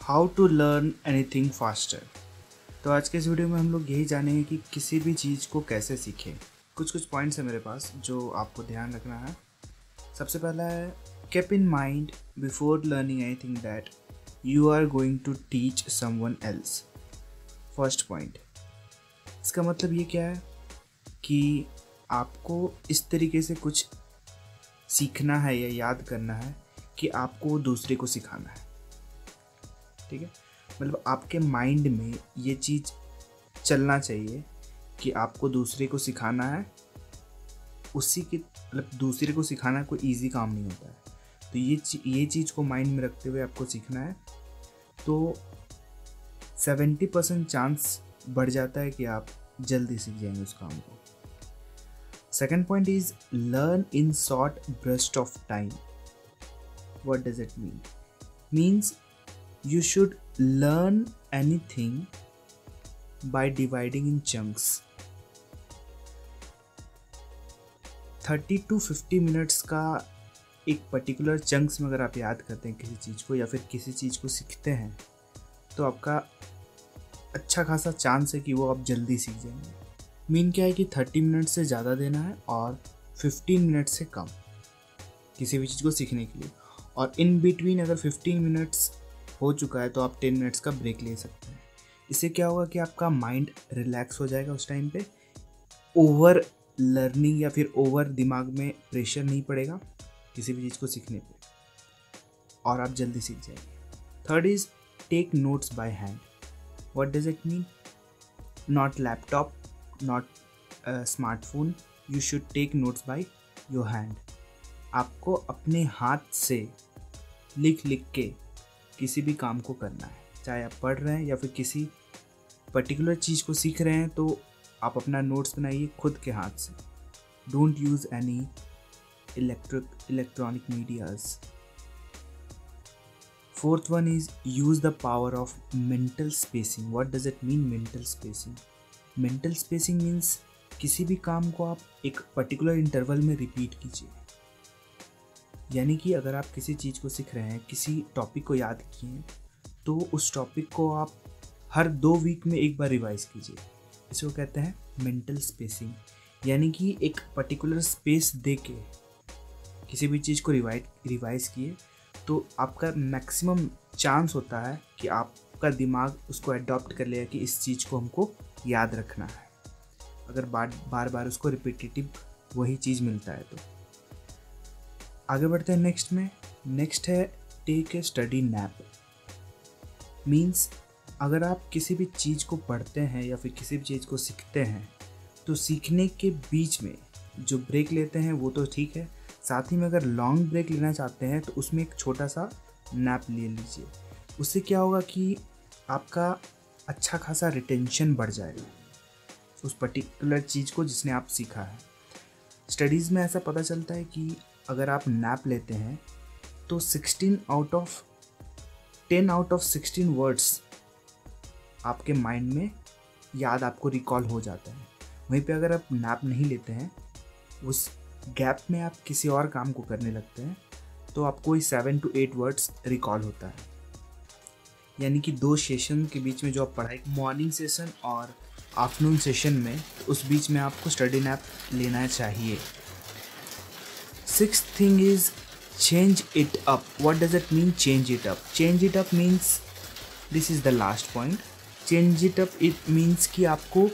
How to learn anything faster. तो आज के इस वीडियो में हम लोग यही जानेंगे कि किसी भी चीज़ को कैसे सीखें। कुछ पॉइंट्स हैं मेरे पास जो आपको ध्यान रखना है। सबसे पहला है keep in mind before learning anything that you are going to teach someone else. First point, इसका मतलब ये क्या है कि आपको इस तरीके से कुछ सीखना है या याद करना है कि आपको दूसरे को सिखाना है। ठीक है, मतलब आपके माइंड में ये चीज़ चलना चाहिए कि आपको दूसरे को सिखाना है। उसी की मतलब दूसरे को सिखाना कोई इजी काम नहीं होता है। तो ये चीज़ को माइंड में रखते हुए आपको सीखना है। तो 70% चांस बढ़ जाता है कि आप जल्दी सीख जाएंगे उस काम को। Second point is learn in short burst of time. What does it mean? Means you should learn anything by dividing in chunks। 30 to 50 minutes का एक पर्टिकुलर चंक्स में अगर आप याद करते हैं किसी चीज़ को या फिर किसी चीज़ को सीखते हैं तो आपका अच्छा खासा चांस है कि वो आप जल्दी सीख जाएंगे। मीन क्या है कि 30 मिनट से ज़्यादा देना है और 15 मिनट से कम किसी भी चीज़ को सीखने के लिए। और इन बिटवीन अगर 15 मिनट्स हो चुका है तो आप 10 मिनट्स का ब्रेक ले सकते हैं। इससे क्या होगा कि आपका माइंड रिलैक्स हो जाएगा उस टाइम पे। ओवर लर्निंग या फिर ओवर दिमाग में प्रेशर नहीं पड़ेगा किसी भी चीज़ को सीखने पे और आप जल्दी सीख जाएंगे। Third is take notes by hand. What does it mean? Not laptop, not smartphone, you should take notes by your hand. आपको अपने हाथ से लिख के किसी भी काम को करना है, चाहे आप पढ़ रहे हैं या फिर किसी पर्टिकुलर चीज़ को सीख रहे हैं तो आप अपना नोट्स बनाइए खुद के हाथ से। Don't use any electronic medias. Fourth one is use the power of mental spacing. What does it mean mental spacing? Mental spacing means किसी भी काम को आप एक पर्टिकुलर इंटरवल में रिपीट कीजिए। यानी कि अगर आप किसी चीज़ को सीख रहे हैं, किसी टॉपिक को याद किए हैं तो उस टॉपिक को आप हर 2 वीक में एक बार रिवाइज कीजिए। इसको कहते हैं मेंटल स्पेसिंग। यानी कि एक पर्टिकुलर स्पेस दे के किसी भी चीज़ को रिवाइज किए तो आपका मैक्सिमम चांस होता है कि आपका दिमाग उसको अडॉप्ट कर लेगा कि इस चीज़ को हमको याद रखना है। अगर बार बार उसको रिपीटेटिव वही चीज़ मिलता है तो। आगे बढ़ते हैं नेक्स्ट में। नेक्स्ट है take a study nap. Means अगर आप किसी भी चीज़ को पढ़ते हैं या फिर किसी भी चीज़ को सीखते हैं तो सीखने के बीच में जो ब्रेक लेते हैं वो तो ठीक है, साथ ही में अगर लॉन्ग ब्रेक लेना चाहते हैं तो उसमें एक छोटा सा नैप ले लीजिए। उससे क्या होगा कि आपका अच्छा खासा रिटेंशन बढ़ जाएगा उस पर्टिकुलर चीज़ को जिसने आप सीखा है। स्टडीज़ में ऐसा पता चलता है कि अगर आप नैप लेते हैं तो 10 आउट ऑफ 16 वर्ड्स आपके माइंड में याद आपको रिकॉल हो जाता है। वहीं पे अगर आप नैप नहीं लेते हैं, उस गैप में आप किसी और काम को करने लगते हैं तो आपको 7 to 8 वर्ड्स रिकॉल होता है। यानी कि 2 सेशन के बीच में जो आप पढ़ाई, मॉर्निंग सेशन और आफ्टरनून सेशन में, तो उस बीच में आपको स्टडी नैप लेना चाहिए। Sixth thing is change it up. What does it mean change it up? Change it up means, this is the last point. Change it up it means कि आपको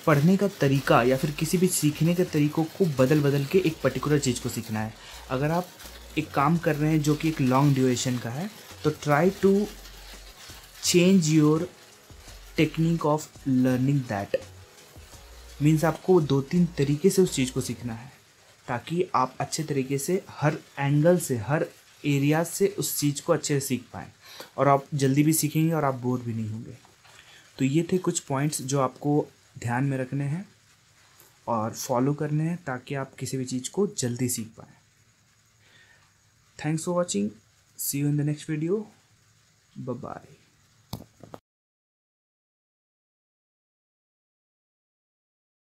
पढ़ने का तरीका या फिर किसी भी सीखने के तरीकों को बदल के एक पर्टिकुलर चीज़ को सीखना है। अगर आप एक काम कर रहे हैं जो कि एक लॉन्ग ड्यूरेशन का है तो try to change your technique of learning that. Means आपको 2-3 तरीके से उस चीज़ को सीखना है ताकि आप अच्छे तरीके से हर एंगल से, हर एरिया से उस चीज़ को अच्छे से सीख पाएँ और आप जल्दी भी सीखेंगे और आप बोर भी नहीं होंगे। तो ये थे कुछ पॉइंट्स जो आपको ध्यान में रखने हैं और फॉलो करने हैं ताकि आप किसी भी चीज़ को जल्दी सीख पाएँ। Thanks for watching. See you in the next video. Bye bye.